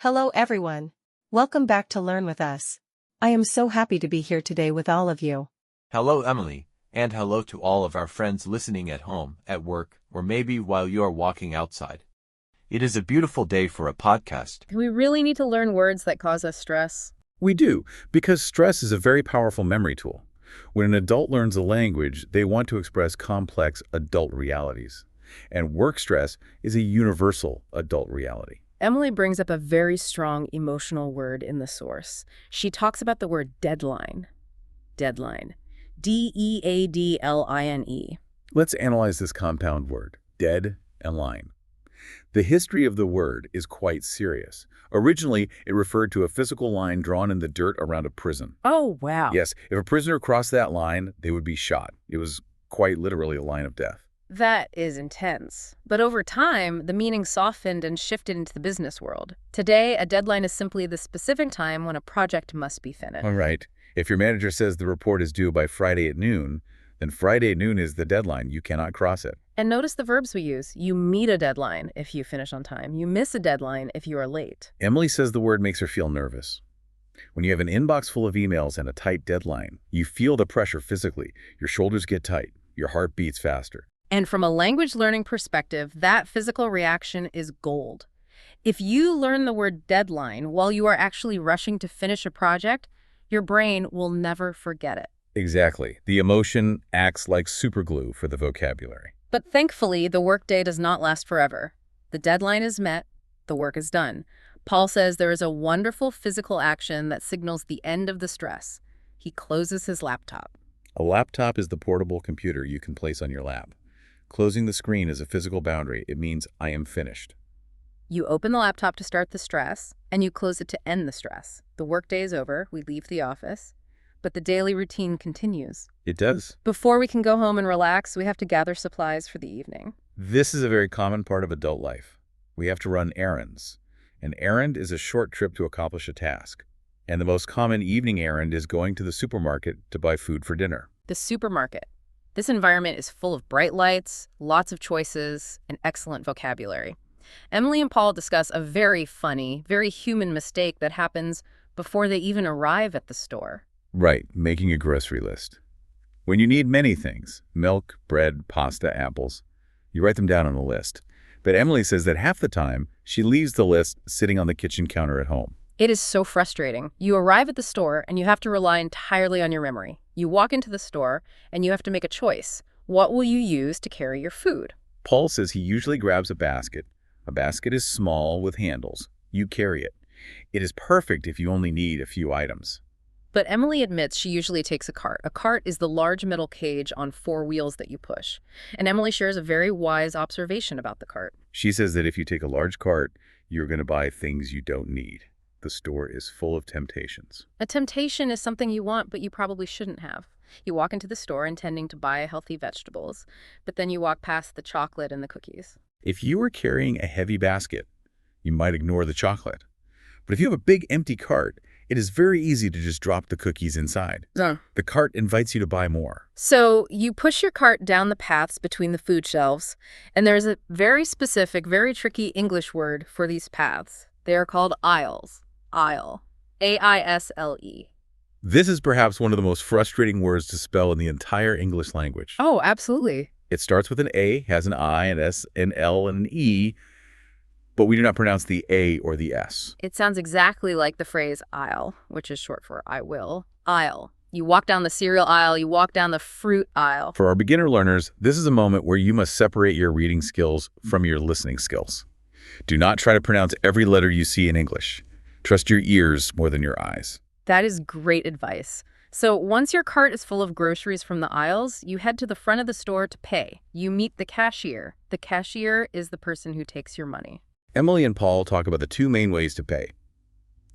Hello everyone. Welcome back to Learn with Us. I am so happy to be here today with all of you. Hello, Emily, and hello to all of our friends listening at home, at work, or maybe while you are walking outside. It is a beautiful day for a podcast. We really need to learn words that cause us stress. We do, because stress is a very powerful memory tool. When an adult learns a language, they want to express complex adult realities. And work stress is a universal adult reality. Emily brings up a very strong emotional word in the source. She talks about the word deadline. Deadline. D-E-A-D-L-I-N-E. Let's analyze this compound word, dead and line. The history of the word is quite serious. Originally, it referred to a physical line drawn in the dirt around a prison. Oh, wow. Yes, if a prisoner crossed that line, they would be shot. It was quite literally a line of death. That is intense. But over time, the meaning softened and shifted into the business world. Today, a deadline is simply the specific time when a project must be finished. All right. If your manager says the report is due by Friday at noon, then Friday at noon is the deadline. You cannot cross it. And notice the verbs we use. You meet a deadline if you finish on time. You miss a deadline if you are late. Emily says the word makes her feel nervous. When you have an inbox full of emails and a tight deadline, you feel the pressure physically. Your shoulders get tight. Your heart beats faster. And from a language learning perspective, that physical reaction is gold. If you learn the word deadline while you are actually rushing to finish a project, your brain will never forget it. Exactly. The emotion acts like superglue for the vocabulary. But thankfully, the workday does not last forever. The deadline is met, the work is done. Paul says there is a wonderful physical action that signals the end of the stress. He closes his laptop. A laptop is the portable computer you can place on your lap. Closing the screen is a physical boundary. It means I am finished. You open the laptop to start the stress, and you close it to end the stress. The workday is over, we leave the office, but the daily routine continues. It does. Before we can go home and relax, we have to gather supplies for the evening. This is a very common part of adult life. We have to run errands. An errand is a short trip to accomplish a task. And the most common evening errand is going to the supermarket to buy food for dinner. The supermarket. This environment is full of bright lights, lots of choices, and excellent vocabulary. Emily and Paul discuss a very funny, very human mistake that happens before they even arrive at the store. Right, making a grocery list. When you need many things, milk, bread, pasta, apples, you write them down on a list. But Emily says that half the time, she leaves the list sitting on the kitchen counter at home. It is so frustrating. You arrive at the store and you have to rely entirely on your memory. You walk into the store and you have to make a choice. What will you use to carry your food? Paul says he usually grabs a basket. A basket is small with handles. You carry it. It is perfect if you only need a few items. But Emily admits she usually takes a cart. A cart is the large metal cage on 4 wheels that you push. And Emily shares a very wise observation about the cart. She says that if you take a large cart, you're going to buy things you don't need. The store is full of temptations. A temptation is something you want, but you probably shouldn't have. You walk into the store intending to buy healthy vegetables, but then you walk past the chocolate and the cookies. If you are carrying a heavy basket, you might ignore the chocolate. But if you have a big empty cart, it is very easy to just drop the cookies inside. The cart invites you to buy more. So you push your cart down the paths between the food shelves, and there's a very specific, very tricky English word for these paths. They are called aisles. Aisle. A-I-S-L-E. This is perhaps one of the most frustrating words to spell in the entire English language. Oh, absolutely. It starts with an A, has an I, an S, an L, and an E, but we do not pronounce the A or the S. It sounds exactly like the phrase aisle, which is short for I will. Aisle. You walk down the cereal aisle, you walk down the fruit aisle. For our beginner learners, this is a moment where you must separate your reading skills from your listening skills. Do not try to pronounce every letter you see in English. Trust your ears more than your eyes. That is great advice. So once your cart is full of groceries from the aisles, you head to the front of the store to pay. You meet the cashier. The cashier is the person who takes your money. Emily and Paul talk about the 2 main ways to pay.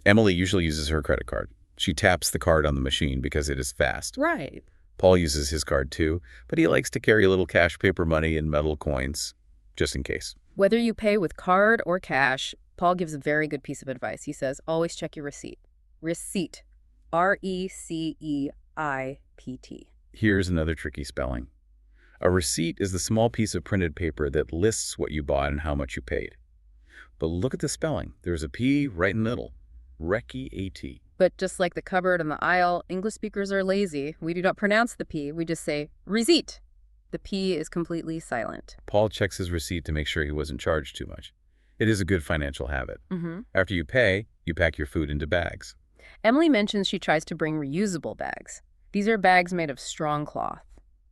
Emily usually uses her credit card. She taps the card on the machine because it is fast. Right. Paul uses his card too, but he likes to carry a little cash paper money and metal coins, just in case. Whether you pay with card or cash, Paul gives a very good piece of advice. He says, always check your receipt. Receipt. R-E-C-E-I-P-T. Here's another tricky spelling. A receipt is the small piece of printed paper that lists what you bought and how much you paid. But look at the spelling. There's a P right in the middle. Recreate. But just like the cupboard and the aisle, English speakers are lazy. We do not pronounce the P. We just say receipt. The P is completely silent. Paul checks his receipt to make sure he wasn't charged too much. It is a good financial habit. Mm-hmm. After you pay, you pack your food into bags. Emily mentions she tries to bring reusable bags. These are bags made of strong cloth.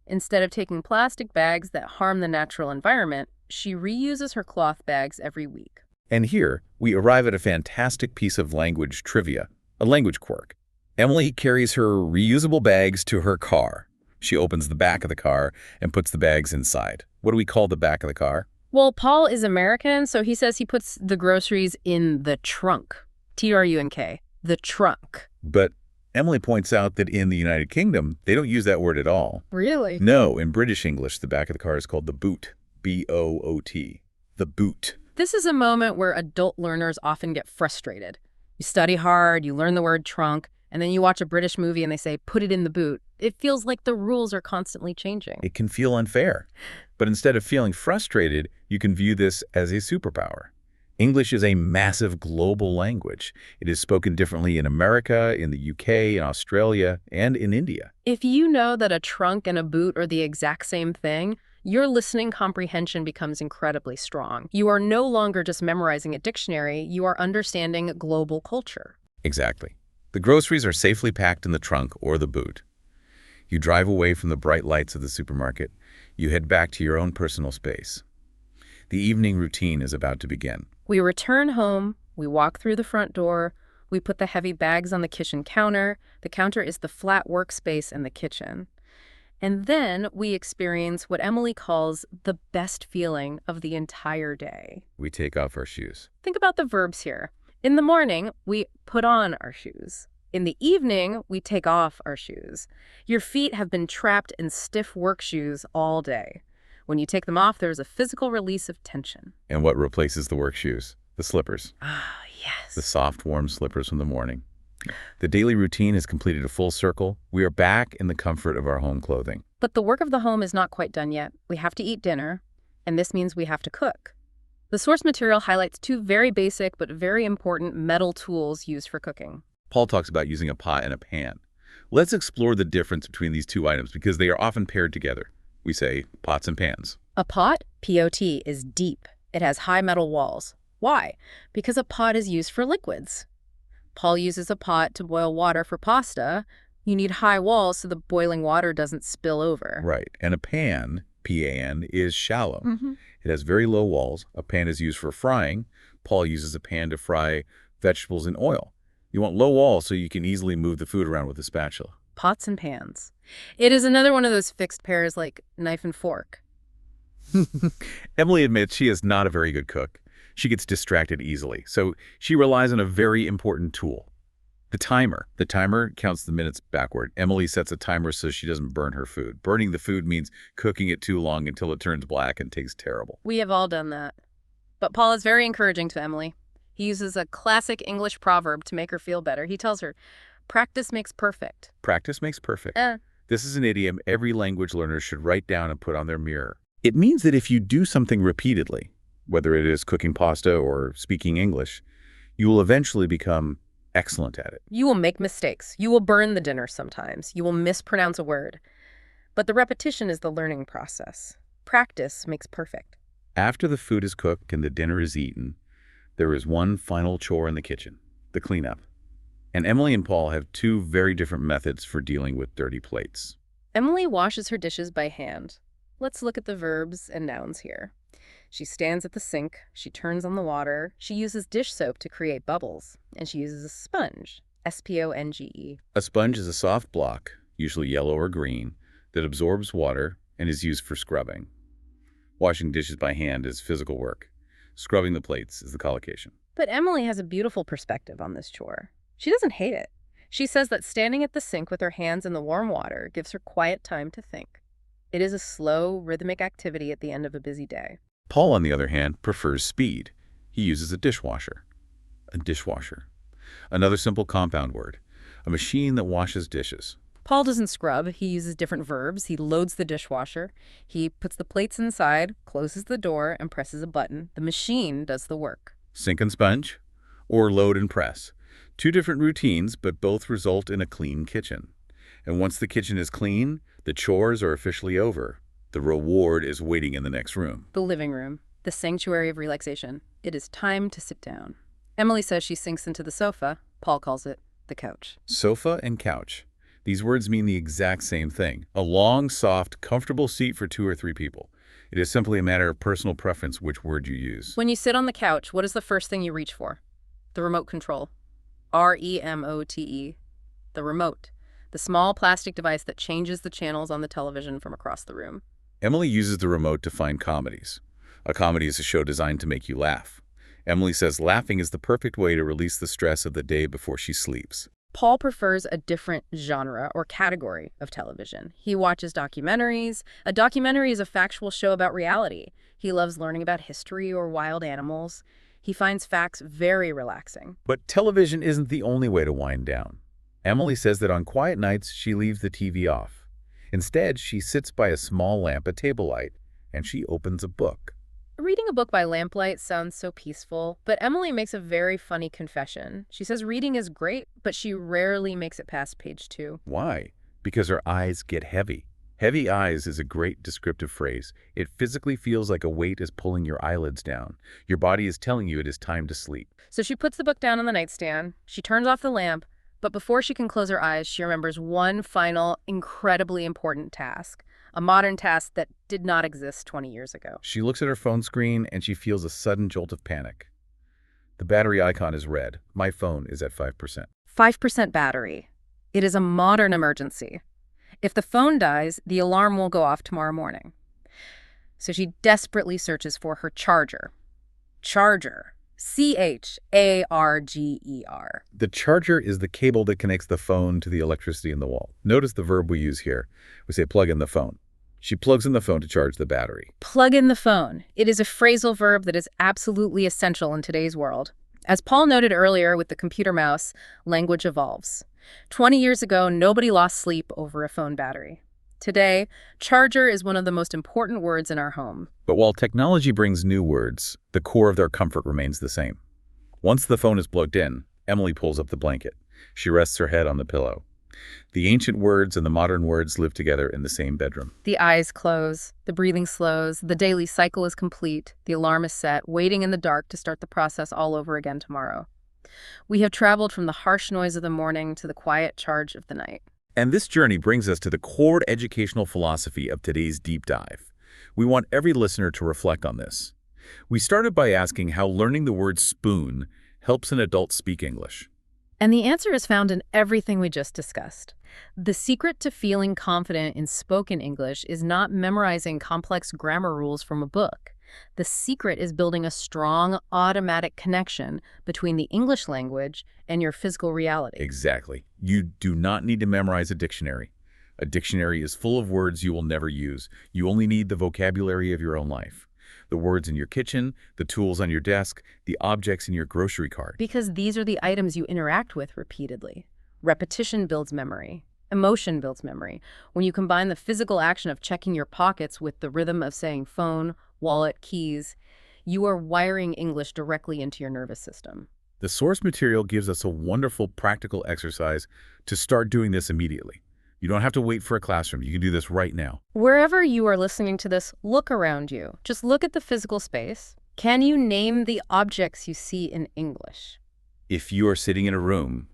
Instead of taking plastic bags that harm the natural environment, she reuses her cloth bags every week. And here, we arrive at a fantastic piece of language trivia, a language quirk. Emily carries her reusable bags to her car. She opens the back of the car and puts the bags inside. What do we call the back of the car? Well, Paul is American, so he says he puts the groceries in the trunk. T-R-U-N-K. The trunk. But Emily points out that in the United Kingdom, they don't use that word at all. Really? No, in British English, the back of the car is called the boot. B-O-O-T. The boot. This is a moment where adult learners often get frustrated. You study hard, you learn the word trunk, and then you watch a British movie and they say, put it in the boot. It feels like the rules are constantly changing. It can feel unfair. But instead of feeling frustrated, you can view this as a superpower. English is a massive global language. It is spoken differently in America, in the UK, in Australia, and in India. If you know that a trunk and a boot are the exact same thing, your listening comprehension becomes incredibly strong. You are no longer just memorizing a dictionary, you are understanding global culture. Exactly. The groceries are safely packed in the trunk or the boot. You drive away from the bright lights of the supermarket. You head back to your own personal space. The evening routine is about to begin. We return home, we walk through the front door, we put the heavy bags on the kitchen counter. The counter is the flat workspace in the kitchen. And then we experience what Emily calls the best feeling of the entire day. We take off our shoes. Think about the verbs here. In the morning, we put on our shoes. In the evening, we take off our shoes. Your feet have been trapped in stiff work shoes all day. When you take them off, there's a physical release of tension. And what replaces the work shoes? The slippers. Ah, yes. The soft, warm slippers from the morning. The daily routine has completed a full circle. We are back in the comfort of our home clothing. But the work of the home is not quite done yet. We have to eat dinner, and this means we have to cook. The source material highlights two very basic but very important metal tools used for cooking. Paul talks about using a pot and a pan. Let's explore the difference between these two items because they are often paired together. We say pots and pans. A pot, P-O-T, is deep. It has high metal walls. Why? Because a pot is used for liquids. Paul uses a pot to boil water for pasta. You need high walls so the boiling water doesn't spill over. Right. And a pan, P-A-N, is shallow. Mm-hmm. It has very low walls. A pan is used for frying. Paul uses a pan to fry vegetables in oil. You want low walls so you can easily move the food around with a spatula. Pots and pans. It is another one of those fixed pairs like knife and fork. Emily admits she is not a very good cook. She gets distracted easily, so she relies on a very important tool. The timer. The timer counts the minutes backward. Emily sets a timer so she doesn't burn her food. Burning the food means cooking it too long until it turns black and tastes terrible. We have all done that. But Paul is very encouraging to Emily. He uses a classic English proverb to make her feel better. He tells her, practice makes perfect. Practice makes perfect. This is an idiom every language learner should write down and put on their mirror. It means that if you do something repeatedly, whether it is cooking pasta or speaking English, you will eventually become excellent at it. You will make mistakes. You will burn the dinner sometimes. You will mispronounce a word. But the repetition is the learning process. Practice makes perfect. After the food is cooked and the dinner is eaten, there is one final chore in the kitchen, the cleanup. And Emily and Paul have two very different methods for dealing with dirty plates. Emily washes her dishes by hand. Let's look at the verbs and nouns here. She stands at the sink, she turns on the water, she uses dish soap to create bubbles, and she uses a sponge, S-P-O-N-G-E. A sponge is a soft block, usually yellow or green, that absorbs water and is used for scrubbing. Washing dishes by hand is physical work. Scrubbing the plates is the collocation. But Emily has a beautiful perspective on this chore. She doesn't hate it. She says that standing at the sink with her hands in the warm water gives her quiet time to think. It is a slow, rhythmic activity at the end of a busy day. Paul, on the other hand, prefers speed. He uses a dishwasher. A dishwasher. Another simple compound word. A machine that washes dishes. Paul doesn't scrub. He uses different verbs. He loads the dishwasher. He puts the plates inside, closes the door, and presses a button. The machine does the work. Sink and sponge, or load and press. Two different routines, but both result in a clean kitchen. And once the kitchen is clean, the chores are officially over. The reward is waiting in the next room. The living room, the sanctuary of relaxation. It is time to sit down. Emily says she sinks into the sofa. Paul calls it the couch. Sofa and couch. These words mean the exact same thing. A long, soft, comfortable seat for 2 or 3 people. It is simply a matter of personal preference which word you use. When you sit on the couch, what is the first thing you reach for? The remote control. R-E-M-O-T-E. The remote. The small plastic device that changes the channels on the television from across the room. Emily uses the remote to find comedies. A comedy is a show designed to make you laugh. Emily says laughing is the perfect way to release the stress of the day before she sleeps. Paul prefers a different genre or category of television. He watches documentaries. A documentary is a factual show about reality. He loves learning about history or wild animals. He finds facts very relaxing. But television isn't the only way to wind down. Emily says that on quiet nights, she leaves the TV off. Instead, she sits by a small lamp at table light, and she opens a book. Reading a book by lamplight sounds so peaceful, but Emily makes a very funny confession. She says reading is great, but she rarely makes it past page 2. Why? Because her eyes get heavy. Heavy eyes is a great descriptive phrase. It physically feels like a weight is pulling your eyelids down. Your body is telling you it is time to sleep. So she puts the book down on the nightstand. She turns off the lamp, but before she can close her eyes, she remembers one final, incredibly important task. A modern task that did not exist 20 years ago. She looks at her phone screen and she feels a sudden jolt of panic. The battery icon is red. My phone is at 5%. 5% battery. It is a modern emergency. If the phone dies, the alarm will go off tomorrow morning. So she desperately searches for her charger. Charger. C-H-A-R-G-E-R. The charger is the cable that connects the phone to the electricity in the wall. Notice the verb we use here. We say plug in the phone. She plugs in the phone to charge the battery. Plug in the phone. It is a phrasal verb that is absolutely essential in today's world. As Paul noted earlier with the computer mouse, language evolves. 20 years ago, nobody lost sleep over a phone battery. Today, charger is one of the most important words in our home. But while technology brings new words, the core of their comfort remains the same. Once the phone is plugged in, Emily pulls up the blanket. She rests her head on the pillow. The ancient words and the modern words live together in the same bedroom. The eyes close, the breathing slows, the daily cycle is complete, the alarm is set, waiting in the dark to start the process all over again tomorrow. We have traveled from the harsh noise of the morning to the quiet charge of the night. And this journey brings us to the core educational philosophy of today's deep dive. We want every listener to reflect on this. We started by asking how learning the word spoon helps an adult speak English. And the answer is found in everything we just discussed. The secret to feeling confident in spoken English is not memorizing complex grammar rules from a book. The secret is building a strong, automatic connection between the English language and your physical reality. Exactly. You do not need to memorize a dictionary. A dictionary is full of words you will never use. You only need the vocabulary of your own life. The words in your kitchen, the tools on your desk, the objects in your grocery cart. Because these are the items you interact with repeatedly. Repetition builds memory. Emotion builds memory. When you combine the physical action of checking your pockets with the rhythm of saying phone, wallet, keys, you are wiring English directly into your nervous system. The source material gives us a wonderful practical exercise to start doing this immediately. You don't have to wait for a classroom. You can do this right now. Wherever you are listening to this, look around you. Just look at the physical space. Can you name the objects you see in English? If you are sitting in a room,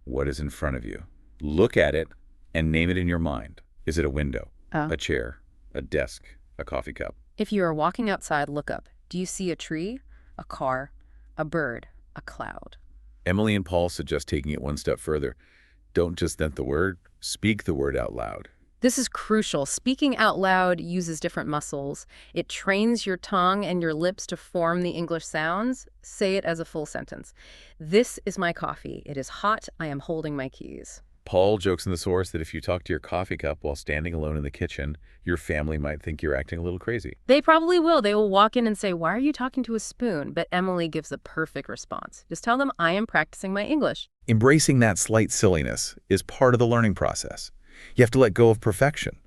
what is in front of you? Look at it and name it in your mind. Is it a window, a chair, a desk, a coffee cup? If you are walking outside, look up. Do you see a tree, a car, a bird, a cloud? Emily and Paul suggest taking it one step further. Don't just think the word, speak the word out loud. This is crucial. Speaking out loud uses different muscles. It trains your tongue and your lips to form the English sounds. Say it as a full sentence. This is my coffee. It is hot. I am holding my keys. Paul jokes in the source that if you talk to your coffee cup while standing alone in the kitchen, your family might think you're acting a little crazy. They probably will. They will walk in and say, "Why are you talking to a spoon?" But Emily gives the perfect response. Just tell them, "I am practicing my English." Embracing that slight silliness is part of the learning process. You have to let go of perfection.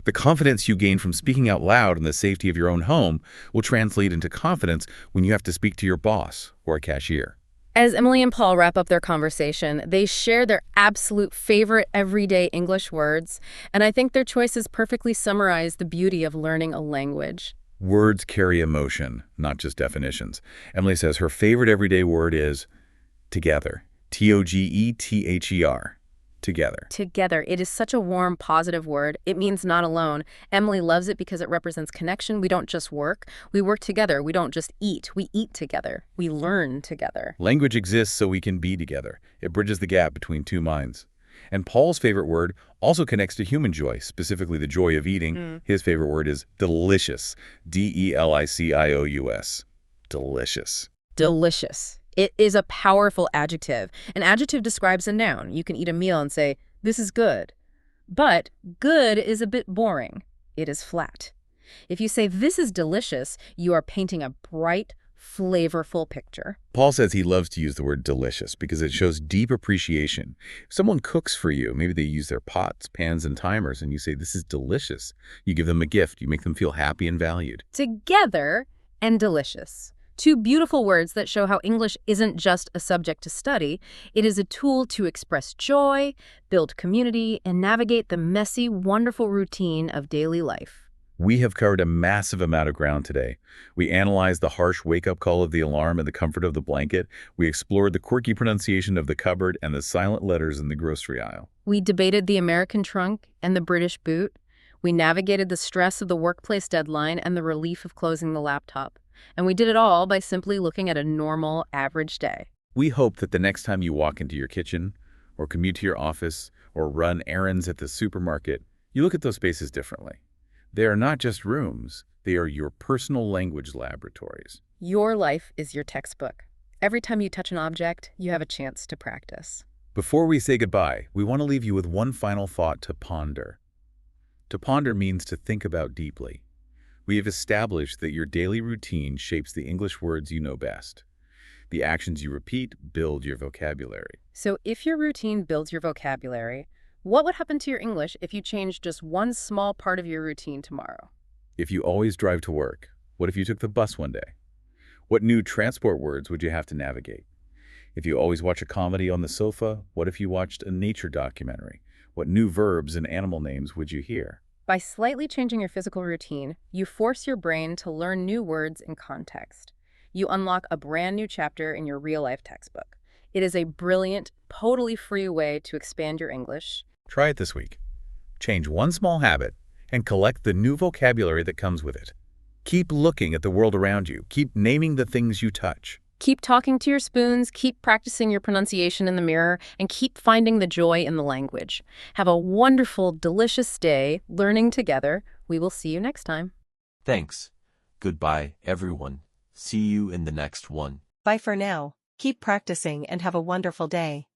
The confidence you gain from speaking out loud in the safety of your own home will translate into confidence when you have to speak to your boss or a cashier. As Emily and Paul wrap up their conversation, they share their absolute favorite everyday English words, and I think their choices perfectly summarize the beauty of learning a language. Words carry emotion, not just definitions. Emily says her favorite everyday word is together. Together. Together. Together. It is such a warm, positive word. It means not alone. Emily loves it because it represents connection. We don't just work. We work together. We don't just eat. We eat together. We learn together. Language exists so we can be together. It bridges the gap between two minds. And Paul's favorite word also connects to human joy, specifically the joy of eating. His favorite word is delicious. Delicious. Delicious. Delicious. It is a powerful adjective. An adjective describes a noun. You can eat a meal and say, this is good. But good is a bit boring. It is flat. If you say, this is delicious, you are painting a bright, flavorful picture. Paul says he loves to use the word delicious because it shows deep appreciation. If someone cooks for you, maybe they use their pots, pans, and timers, and you say, this is delicious. You give them a gift. You make them feel happy and valued. Together and delicious. Two beautiful words that show how English isn't just a subject to study. It is a tool to express joy, build community, and navigate the messy, wonderful routine of daily life. We have covered a massive amount of ground today. We analyzed the harsh wake-up call of the alarm and the comfort of the blanket. We explored the quirky pronunciation of the cupboard and the silent letters in the grocery aisle. We debated the American trunk and the British boot. We navigated the stress of the workplace deadline and the relief of closing the laptop. And we did it all by simply looking at a normal, average day. We hope that the next time you walk into your kitchen, or commute to your office, or run errands at the supermarket, you look at those spaces differently. They are not just rooms, they are your personal language laboratories. Your life is your textbook. Every time you touch an object, you have a chance to practice. Before we say goodbye, we want to leave you with one final thought to ponder. To ponder means to think about deeply. We have established that your daily routine shapes the English words you know best. The actions you repeat build your vocabulary. So if your routine builds your vocabulary, what would happen to your English if you changed just one small part of your routine tomorrow? If you always drive to work, what if you took the bus one day? What new transport words would you have to navigate? If you always watch a comedy on the sofa, what if you watched a nature documentary? What new verbs and animal names would you hear? By slightly changing your physical routine, you force your brain to learn new words in context. You unlock a brand new chapter in your real-life textbook. It is a brilliant, totally free way to expand your English. Try it this week. Change one small habit and collect the new vocabulary that comes with it. Keep looking at the world around you. Keep naming the things you touch. Keep talking to your spoons, keep practicing your pronunciation in the mirror, and keep finding the joy in the language. Have a wonderful, delicious day learning together. We will see you next time. Thanks. Goodbye, everyone. See you in the next one. Bye for now. Keep practicing and have a wonderful day.